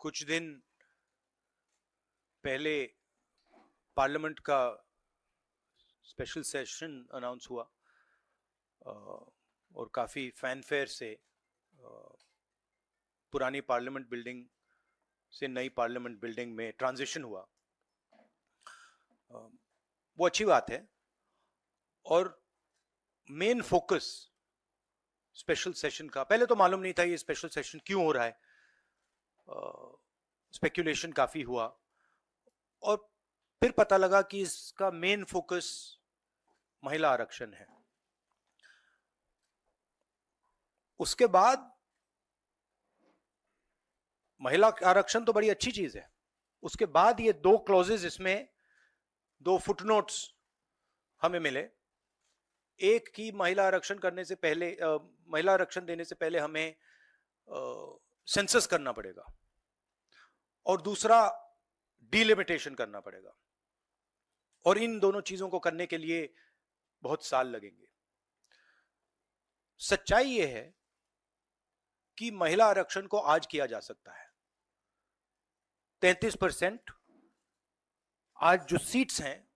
कुछ दिन पहले पार्लियामेंट का स्पेशल सेशन अनाउंस हुआ और काफ़ी फैनफेयर से पुरानी पार्लियामेंट बिल्डिंग से नई पार्लियामेंट बिल्डिंग में ट्रांजिशन हुआ। वो अच्छी बात है और मेन फोकस स्पेशल सेशन का, पहले तो मालूम नहीं था ये स्पेशल सेशन क्यों हो रहा है, स्पेक्यूलेशन काफ़ी हुआ और फिर पता लगा कि इसका मेन फोकस महिला आरक्षण है। उसके बाद महिला आरक्षण तो बड़ी अच्छी चीज है, उसके बाद ये दो क्लॉजेस, इसमें दो फुटनोट्स हमें मिले। एक की महिला आरक्षण करने से पहले, महिला आरक्षण देने से पहले हमें सेंसस करना पड़ेगा और दूसरा डिलिमिटेशन करना पड़ेगा, और इन दोनों चीजों को करने के लिए बहुत साल लगेंगे। सच्चाई यह है कि महिला आरक्षण को आज किया जा सकता है। 33% आज जो सीट्स हैं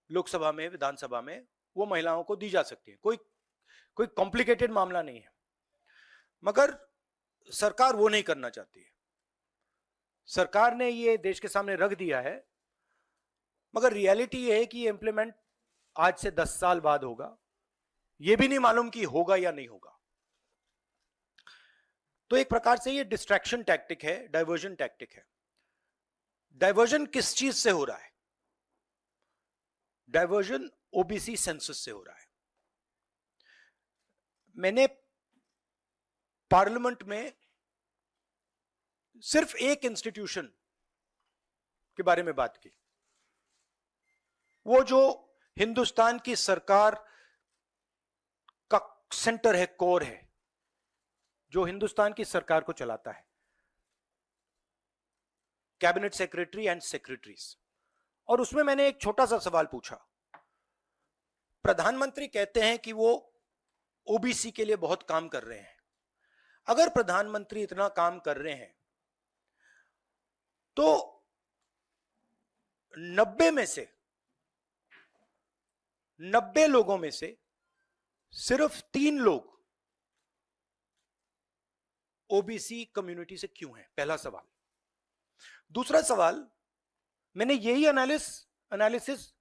लोकसभा में, विधानसभा में, वो महिलाओं को दी जा सकती है। कोई कॉम्प्लिकेटेड मामला नहीं है, मगर सरकार वो नहीं करना चाहती है। सरकार ने ये देश के सामने रख दिया है, मगर रियलिटी ये है कि ये इंप्लीमेंट आज से 10 साल बाद होगा। ये भी नहीं मालूम कि होगा या नहीं होगा। तो एक प्रकार से ये डिस्ट्रैक्शन टैक्टिक है, डाइवर्जन टैक्टिक है। डाइवर्जन किस चीज से हो रहा है? डाइवर्जन ओबीसी सेंसस से हो रहा है। मैंने पार्लियामेंट में सिर्फ एक इंस्टीट्यूशन के बारे में बात की, वो जो हिंदुस्तान की सरकार का सेंटर है, कोर है, जो हिंदुस्तान की सरकार को चलाता है, कैबिनेट सेक्रेटरी एंड सेक्रेटरीज। और उसमें मैंने एक छोटा सा सवाल पूछा। प्रधानमंत्री कहते हैं कि वो ओबीसी के लिए बहुत काम कर रहे हैं। अगर प्रधानमंत्री इतना काम कर रहे हैं तो 90 लोगों में से सिर्फ 3 लोग ओबीसी कम्युनिटी से क्यों हैं? पहला सवाल। दूसरा सवाल, मैंने यही एनालिसिस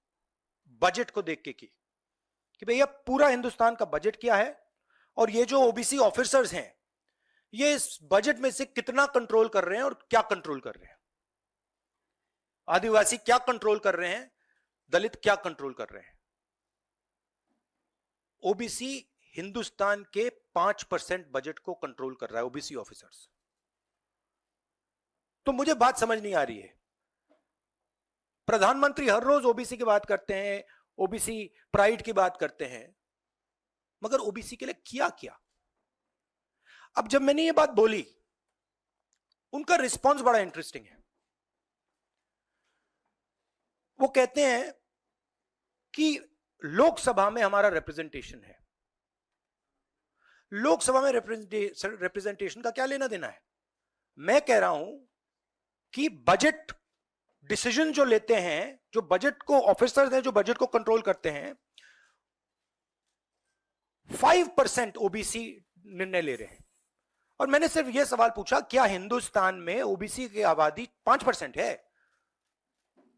बजट को देख के की कि भैया पूरा हिंदुस्तान का बजट क्या है और ये जो ओबीसी ऑफिसर्स हैं ये इस बजट में से कितना कंट्रोल कर रहे हैं और क्या कंट्रोल कर रहे हैं। आदिवासी क्या कंट्रोल कर रहे हैं, दलित क्या कंट्रोल कर रहे हैं। ओबीसी हिंदुस्तान के 5% बजट को कंट्रोल कर रहा है, ओबीसी ऑफिसर्स। तो मुझे बात समझ नहीं आ रही है। प्रधानमंत्री हर रोज ओबीसी की बात करते हैं, ओबीसी प्राइड की बात करते हैं, मगर ओबीसी के लिए किया क्या? अब जब मैंने ये बात बोली, उनका रिस्पॉन्स बड़ा इंटरेस्टिंग है। वो कहते हैं कि लोकसभा में हमारा रिप्रेजेंटेशन है। लोकसभा में रिप्रेजेंटेशन का क्या लेना देना है? मैं कह रहा हूं कि बजट डिसीजन जो लेते हैं, जो बजट को ऑफिसर्स हैं, जो बजट को कंट्रोल करते हैं, 5% ओबीसी निर्णय ले रहे हैं। और मैंने सिर्फ यह सवाल पूछा, क्या हिंदुस्तान में ओबीसी की आबादी 5% है?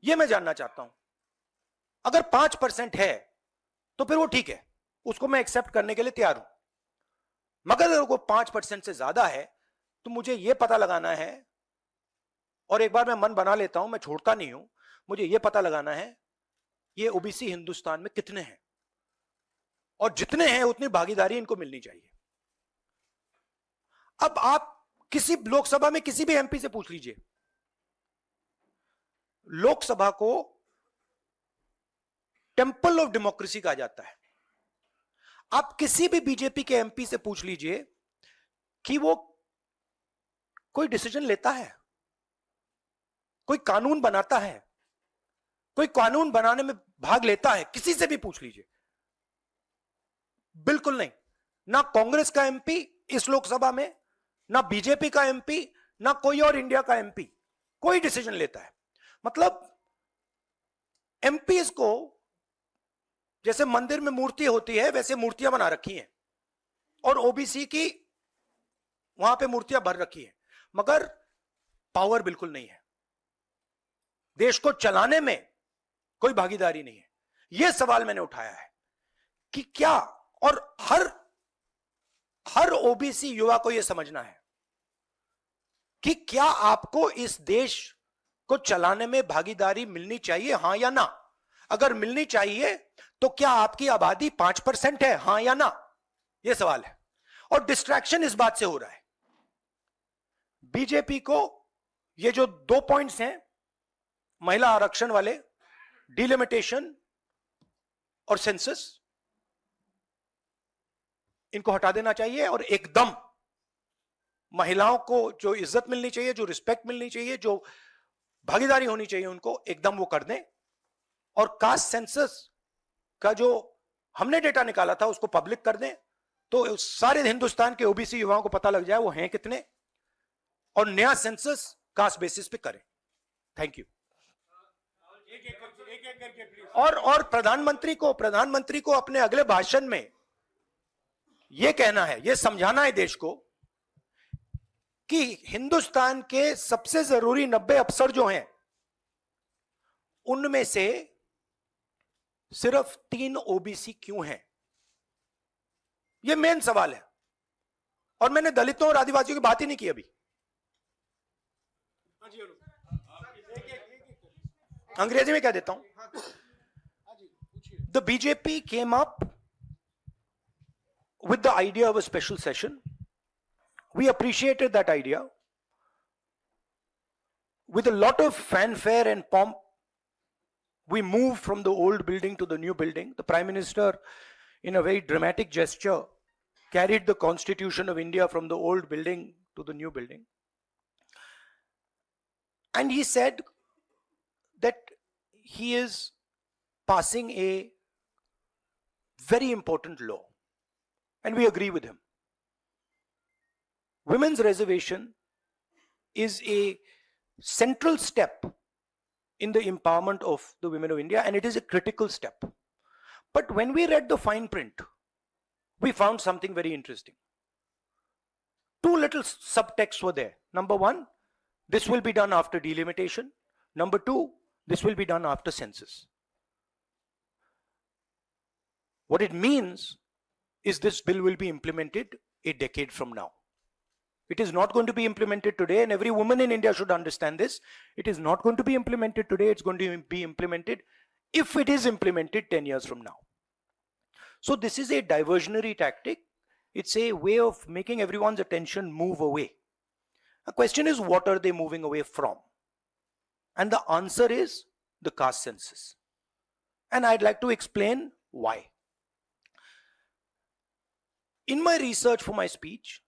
यह मैं जानना चाहता हूं। अगर 5% है तो फिर वो ठीक है, उसको मैं एक्सेप्ट करने के लिए तैयार हूं। मगर अगर वो 5% से ज्यादा है तो मुझे यह पता लगाना है, और एक बार मैं मन बना लेता हूं, मैं छोड़ता नहीं हूं, मुझे यह पता लगाना है ये ओबीसी हिंदुस्तान में कितने हैं, और जितने हैं उतनी भागीदारी इनको मिलनी चाहिए। अब आप किसी लोकसभा में किसी भी एमपी से पूछ लीजिए, लोकसभा को टेंपल ऑफ डेमोक्रेसी कहा जाता है। आप किसी भी बीजेपी के एमपी से पूछ लीजिए कि वो कोई डिसीजन लेता है, कोई कानून बनाता है, कोई कानून बनाने में भाग लेता है, किसी से भी पूछ लीजिए, बिल्कुल नहीं। ना कांग्रेस का एमपी इस लोकसभा में, ना बीजेपी का एमपी, ना कोई और इंडिया का एमपी कोई डिसीजन लेता है। मतलब एमपीज को जैसे मंदिर में मूर्ति होती है वैसे मूर्तियां बना रखी हैं और ओबीसी की वहां पे मूर्तियां भर रखी हैं, मगर पावर बिल्कुल नहीं है, देश को चलाने में कोई भागीदारी नहीं है। यह सवाल मैंने उठाया है कि क्या, और हर ओबीसी युवा को यह समझना है कि क्या आपको इस देश को चलाने में भागीदारी मिलनी चाहिए, हां या ना? अगर मिलनी चाहिए तो क्या आपकी आबादी 5% है, हां या ना? यह सवाल है। और डिस्ट्रैक्शन इस बात से हो रहा है, बीजेपी को ये जो 2 पॉइंट्स हैं, महिला आरक्षण वाले, डिलिमिटेशन और सेंसस, इनको हटा देना चाहिए और एकदम महिलाओं को जो इज्जत मिलनी चाहिए, जो रिस्पेक्ट मिलनी चाहिए, जो भागीदारी होनी चाहिए, उनको एकदम वो कर दें। और कास्ट सेंसस का जो हमने डेटा निकाला था उसको पब्लिक कर दें, तो सारे हिंदुस्तान के ओबीसी युवाओं को पता लग जाए वो हैं कितने, और नया सेंसस कास्ट बेसिस पे करें। Thank you. और प्रधानमंत्री को अपने अगले भाषण में यह कहना है, यह समझाना है देश को कि हिंदुस्तान के सबसे जरूरी 90 अफसर जो हैं उनमें से सिर्फ 3 ओबीसी क्यों हैं? यह मेन सवाल है। और मैंने दलितों और आदिवासियों की बात ही नहीं की अभी। अंग्रेजी में कह देता हूं। The BJP came up with the idea of a special session. We appreciated that idea. With a lot of fanfare and pomp, we moved from the old building to the new building. The Prime Minister, in a very dramatic gesture, carried the Constitution of India from the old building to the new building. And he said that he is passing a very important law. And we agree with him. Women's reservation is a central step in the empowerment of the women of India, and it is a critical step. But when we read the fine print, we found something very interesting. 2 little subtexts were there. Number 1, this will be done after delimitation. Number 2, this will be done after census. What it means is this bill will be implemented a decade from now. It is not going to be implemented today, and every woman in India should understand this. It is not going to be implemented today, it's going to be implemented, if it is implemented, 10 years from now. So this is a diversionary tactic. It's a way of making everyone's attention move away. The question is, what are they moving away from? And the answer is the caste census. And I'd like to explain why. In my research for my speech,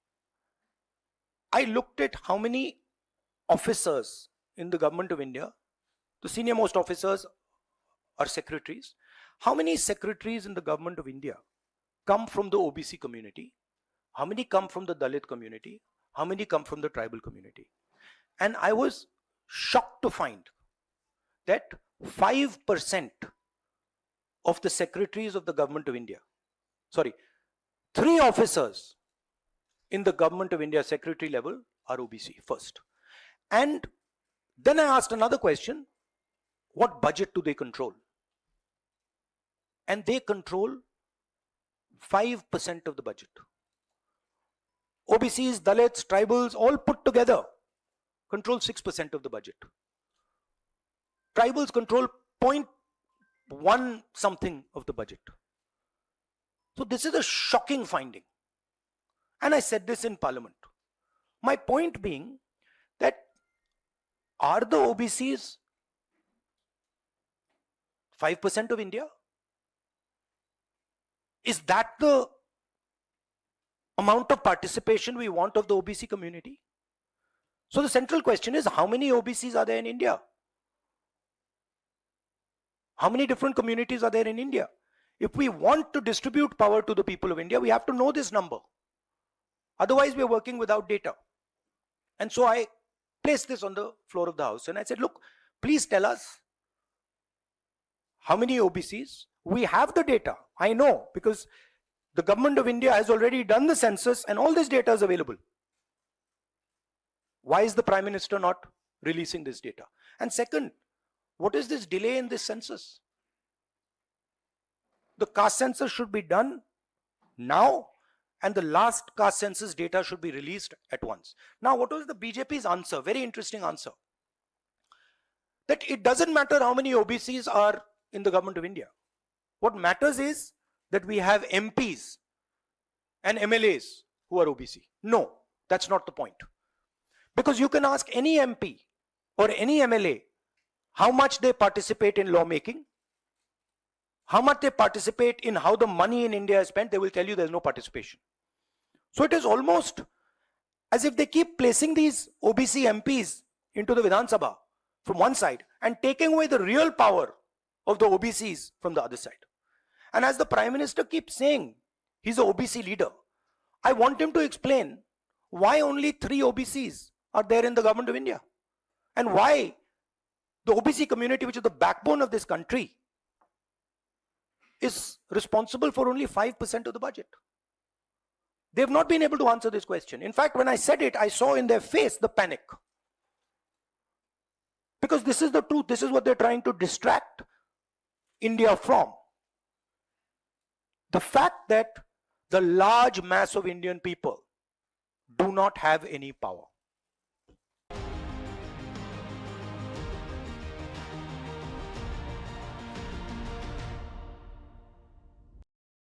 I looked at how many officers in the government of India, the senior most officers are secretaries. How many secretaries in the government of India come from the OBC community? How many come from the Dalit community? How many come from the tribal community? And I was shocked to find that 5% of the secretaries of the government of India, 3 officers in the government of India secretary level are OBC first. And then I asked another question, what budget do they control? And they control 5% of the budget. OBCs, Dalits, tribals, all put together control 6% of the budget. Tribals control 0.1 something of the budget. So this is a shocking finding. And I said this in Parliament. My point being that are the OBCs 5% of India? Is that the amount of participation we want of the OBC community? So the central question is, how many OBCs are there in India? How many different communities are there in India? If we want to distribute power to the people of India, we have to know this number. Otherwise, we are working without data. And so I placed this on the floor of the House. And I said, look, please tell us how many OBCs. We have the data. I know, because the government of India has already done the census and all this data is available. Why is the Prime Minister not releasing this data? And second, what is this delay in this census? The caste census should be done now, and the last caste census data should be released at once. Now, what was the BJP's answer? Very interesting answer. That it doesn't matter how many OBCs are in the government of India. What matters is that we have MPs and MLAs who are OBC. No, that's not the point. Because you can ask any MP or any MLA how much they participate in lawmaking, how much they participate in how the money in India is spent, they will tell you there's no participation. So it is almost as if they keep placing these OBC MPs into the Vidhan Sabha from one side and taking away the real power of the OBCs from the other side. And as the Prime Minister keeps saying he's an OBC leader, I want him to explain why only 3 OBCs are there in the government of India, and why the OBC community, which is the backbone of this country, is responsible for only 5% of the budget. They've not been able to answer this question. In fact, when I said it, I saw in their face the panic. Because this is the truth. This is what they're trying to distract India from. The fact that the large mass of Indian people do not have any power.